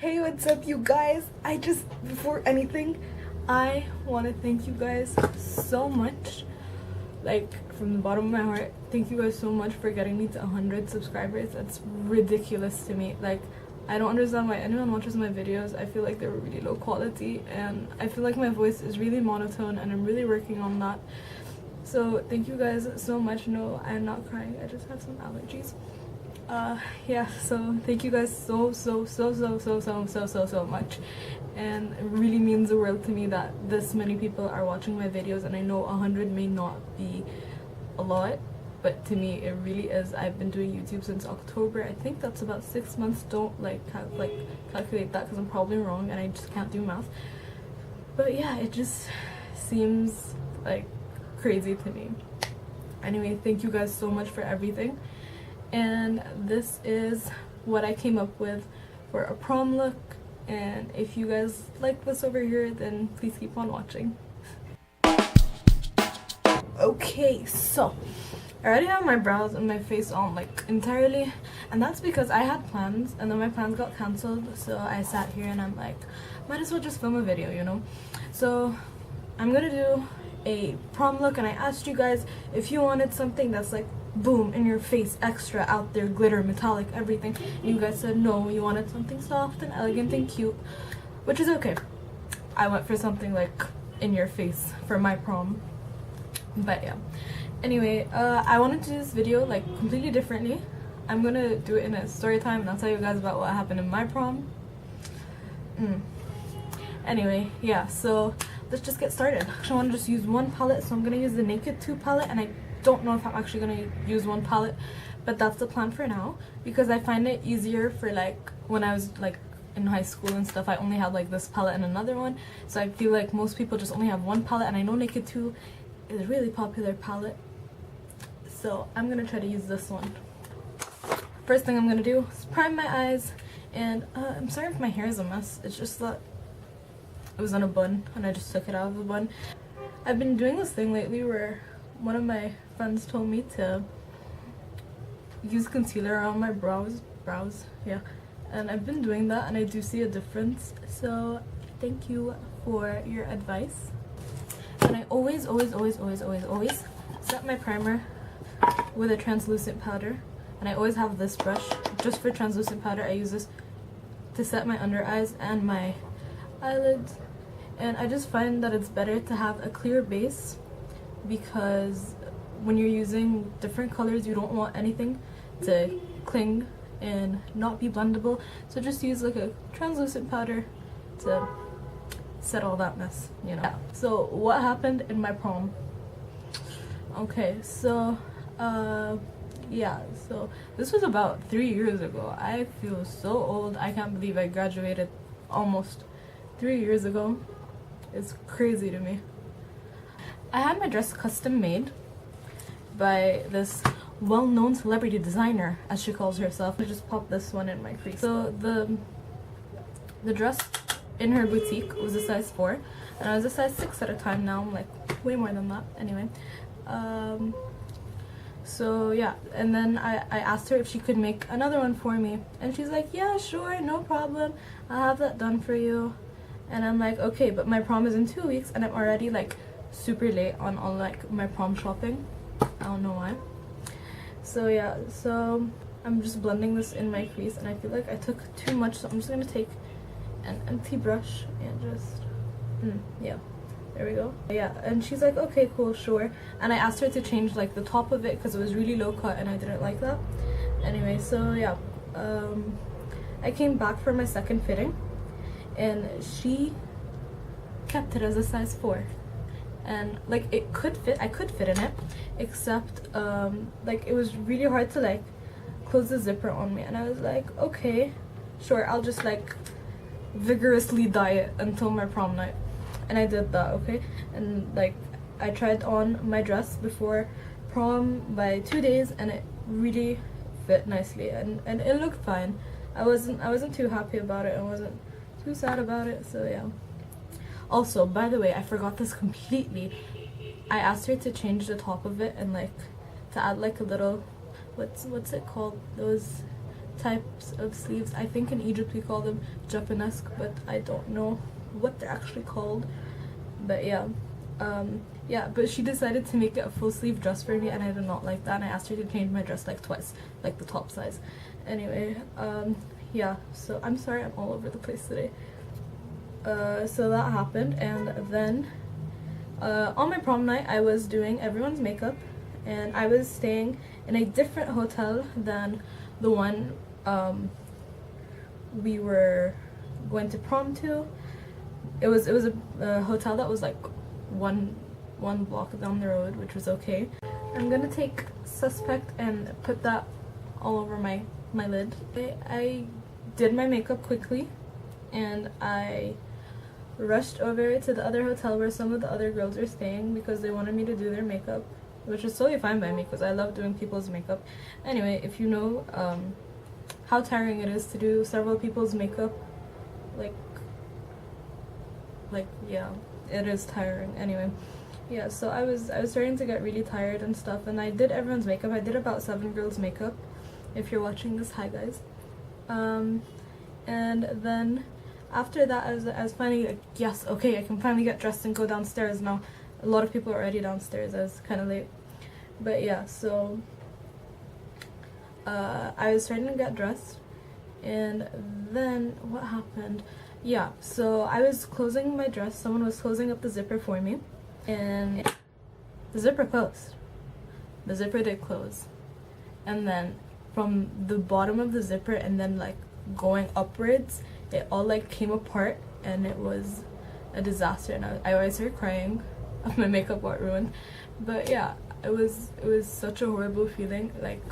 Hey, what's up, you guys? Before anything, I want to thank you guys so much. Like, from the bottom of my heart, thank you guys so much for getting me to 100 subscribers. That's ridiculous to me. Like, I don't understand why anyone watches my videos. I feel like they're really low quality, and I feel like my voice is really monotone, and I'm really working on that. So, thank you guys so much. No, I'm not crying. I just have some allergies. Yeah, so thank you guys so much, and it really means the world to me that this many people are watching my videos. And I know 100 may not be a lot, but to me it really is. I've been doing YouTube since October. I think that's about 6 months. Don't calculate that because I'm probably wrong and I just can't do math, but yeah, it just seems like crazy to me. Anyway, thank you guys so much for everything. And this is what I came up with for a prom look, and if you guys like this over here, then please keep on watching. Okay, so I already have my brows and my face on like entirely, and that's because I had plans and then my plans got cancelled. So I sat here and I'm like, might as well just film a video, you know. So I'm gonna do a prom look, and I asked you guys if you wanted something that's like boom in your face, extra out there, glitter, metallic, everything. And you guys said no, you wanted something soft and elegant and cute, which is okay. I went for something like in your face for my prom, but yeah. Anyway, I wanted to do this video like completely differently. I'm gonna do it in a story time, and I'll tell you guys about what happened in my prom. Anyway, yeah, so let's just get started. I want to just use one palette, so I'm gonna use the Naked 2 palette, and I don't know if I'm actually gonna use one palette, but that's the plan for now, because I find it easier for like when I was like in high school and stuff. I only had like this palette and another one, so I feel like most people just only have one palette, and I know Naked 2 is a really popular palette, so I'm gonna try to use this one. First thing I'm gonna do is prime my eyes, and I'm sorry if my hair is a mess. It's just that it was on a bun and I just took it out of the bun. I've been doing this thing lately where one of my friends told me to use concealer around my brows, yeah, and I've been doing that and I do see a difference, so thank you for your advice. And I always set my primer with a translucent powder, and I always have this brush just for translucent powder. I use this to set my under eyes and my eyelids, and I just find that it's better to have a clear base, because when you're using different colors you don't want anything to cling and not be blendable, so just use like a translucent powder to set all that mess, you know. Yeah. So what happened in my prom? Okay, so yeah, so this was about 3 years ago. I feel so old. I can't believe I graduated almost 3 years ago. It's crazy to me. I had my dress custom made by this well-known celebrity designer, as she calls herself. I just popped this one in my crease. So the dress in her boutique was a size 4, and I was a size 6 at a time. Now I'm like way more than that. Anyway, so yeah, and then I asked her if she could make another one for me, and she's like, yeah, sure, no problem, I'll have that done for you. And I'm like, okay, but my prom is in 2 weeks and I'm already like super late on all like my prom shopping. I don't know why. So yeah, so I'm just blending this in my crease, and I feel like I took too much, so I'm just gonna take an empty brush and just yeah, there we go. Yeah, and she's like, okay, cool, sure. And I asked her to change like the top of it because it was really low cut and I didn't like that. Anyway, so yeah, I came back for my second fitting, and she kept it as a size 4, and like it could fit, I could fit in it, except like it was really hard to like close the zipper on me, and I was like, okay, sure, I'll just like vigorously diet until my prom night. And I did that, okay, and like I tried on my dress before prom by 2 days, and it really fit nicely, and it looked fine. I wasn't too happy about it, I wasn't too sad about it, so yeah. Also, by the way, I forgot this completely. I asked her to change the top of it and like to add like a little, what's it called, those types of sleeves. I think in Egypt we call them Japanesque, but I don't know what they're actually called. But yeah, yeah, but she decided to make it a full sleeve dress for me, and I did not like that, and I asked her to change my dress like twice, like the top size. Anyway, yeah, so I'm sorry I'm all over the place today. So that happened, and then on my prom night I was doing everyone's makeup, and I was staying in a different hotel than the one we were going to prom to. It was a hotel that was like one block down the road, which was okay. I'm gonna take Suspect and put that all over my lid. I did my makeup quickly, and I rushed over to the other hotel where some of the other girls were staying because they wanted me to do their makeup, which is totally fine by me because I love doing people's makeup. Anyway, if you know how tiring it is to do several people's makeup, like yeah, it is tiring. Anyway, yeah, so I was starting to get really tired and stuff, and I did everyone's makeup. I did about 7 girls makeup. If you're watching this, hi guys. And then after that I was finally like, yes, okay, I can finally get dressed and go downstairs now. A lot of people are already downstairs. I was kind of late, but yeah, so I was starting to get dressed, and then what happened? Yeah, so I was closing my dress. Someone was closing up the zipper for me, and the zipper closed. The zipper did close, and then from the bottom of the zipper and then like going upwards, it all like came apart, and it was a disaster. And I always started crying. My makeup got ruined, but yeah, it was such a horrible feeling. Like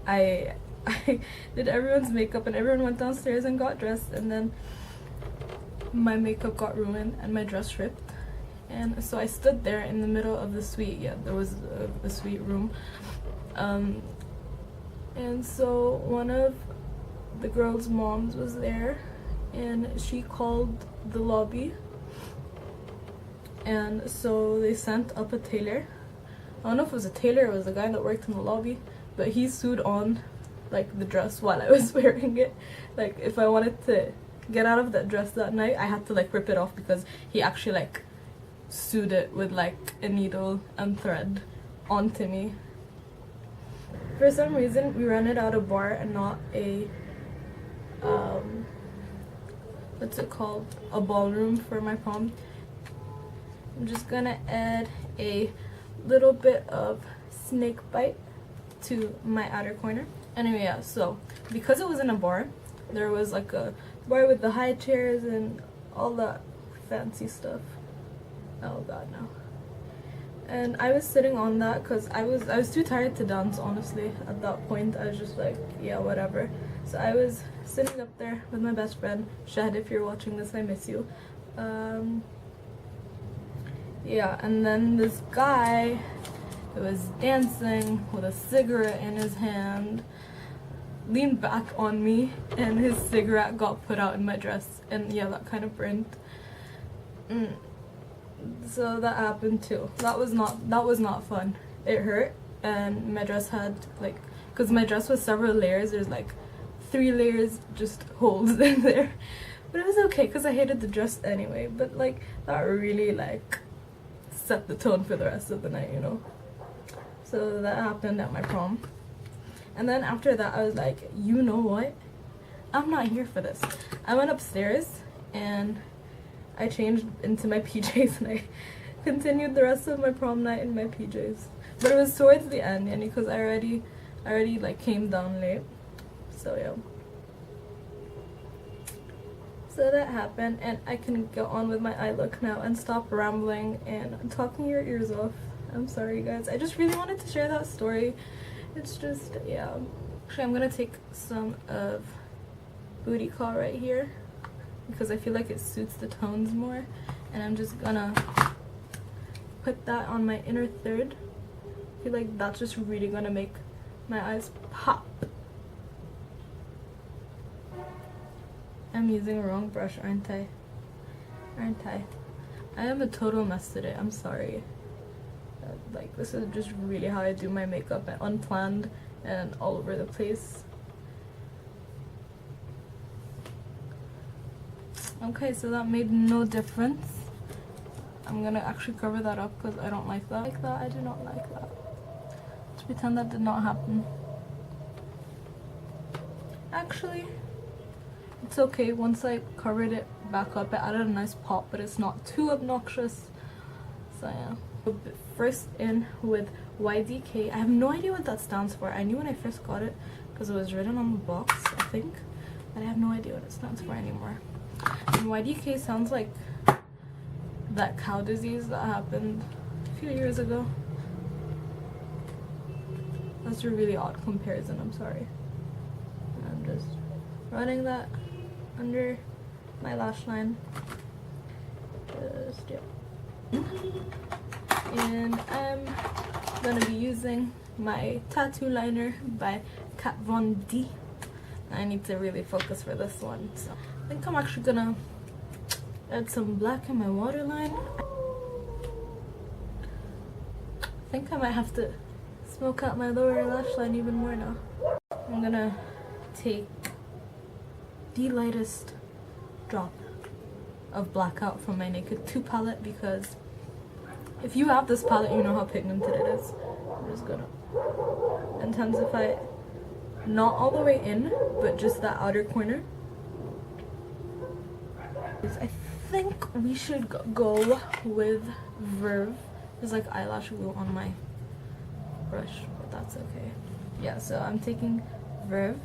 I did everyone's makeup, and everyone went downstairs and got dressed, and then my makeup got ruined and my dress ripped. And so I stood there in the middle of the suite. Yeah, there was a suite room, and so one of the girls' moms was there, and she called the lobby, and so they sent up a tailor. I don't know if it was a tailor or it was a guy that worked in the lobby, but he sewed on like the dress while I was wearing it. Like if I wanted to get out of that dress that night, I had to like rip it off because he actually like sewed it with like a needle and thread onto me. For some reason we rented out a bar and not a what's it called, a ballroom for my prom. I'm just gonna add a little bit of snake bite to my outer corner. Anyway, yeah, so because it was in a bar, there was like a bar with the high chairs and all that fancy stuff. Oh god, no. And I was sitting on that because I was too tired to dance, honestly. At that point I was just like, yeah, whatever. So I was sitting up there with my best friend Shahd. If you're watching this, I miss you. Yeah, and then this guy who was dancing with a cigarette in his hand leaned back on me, and his cigarette got put out in my dress, and yeah, that kind of burned. So that happened too. That was not fun. It hurt, and my dress had like, because my dress was several layers, there's like 3 layers just holes in there, but it was okay because I hated the dress anyway. But like that really like set the tone for the rest of the night, you know. So that happened at my prom. And then after that I was like, you know what, I'm not here for this. I went upstairs and I changed into my PJs, and I continued the rest of my prom night in my PJs. But it was towards the end, and because I already like came down late. So yeah. So that happened, and I can go on with my eye look now and stop rambling and talking your ears off. I'm sorry guys, I just really wanted to share that story. It's just, yeah. Actually, I'm gonna take some of Booty Call right here because I feel like it suits the tones more, and I'm just gonna put that on my inner third. I feel like that's just really gonna make my eyes pop. I'm using a wrong brush, aren't I? I am a total mess today, I'm sorry. Like, this is just really how I do my makeup, and unplanned and all over the place. Okay, so that made no difference. I'm gonna actually cover that up because I don't like that. I do not like that. Let's pretend that did not happen. Actually, it's okay. Once I covered it back up, it added a nice pop, but it's not too obnoxious. So yeah. First in with YDK. I have no idea what that stands for. I knew when I first got it because it was written on the box, I think, but I have no idea what it stands for anymore. And YDK sounds like that cow disease that happened a few years ago. That's a really odd comparison, I'm sorry. I'm just running that under my lash line. Just, yeah. And I'm gonna be using my tattoo liner by Kat Von D. I need to really focus for this one, so I think I'm actually gonna add some black in my waterline. I think I might have to smoke out my lower lash line even more now. I'm gonna take the lightest drop of black out from my Naked 2 palette, because if you have this palette, you know how pigmented it is. I'm just gonna intensify it, not all the way in, but just that outer corner. I think we should go with Verve. There's like eyelash glue on my brush, but that's okay. Yeah, so I'm taking Verve,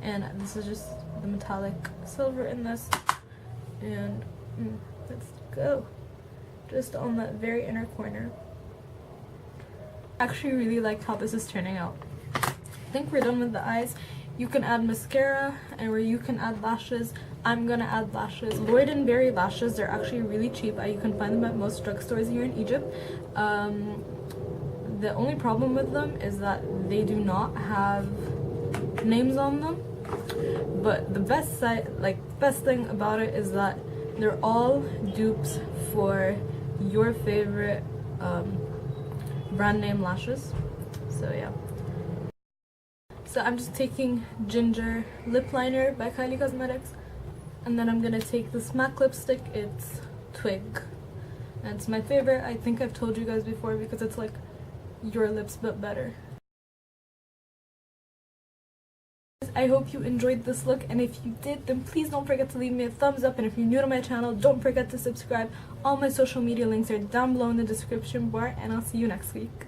and this is just the metallic silver in this, and let's go. Just on that very inner corner. I actually really like how this is turning out. I think we're done with the eyes. You can add mascara, and where you can add lashes, I'm gonna add lashes. Lloyd & Berry lashes, they're actually really cheap. You can find them at most drugstores here in Egypt. The only problem with them is that they do not have names on them. But the best thing about it is that they're all dupes for your favorite brand name lashes. So yeah. So I'm just taking Ginger lip liner by Kylie Cosmetics, and then I'm gonna take this MAC lipstick. It's Twig, and it's my favorite. I think I've told you guys before because it's like your lips but better. I hope you enjoyed this look, and if you did, then please don't forget to leave me a thumbs up, and if you're new to my channel, don't forget to subscribe. All my social media links are down below in the description bar, and I'll see you next week.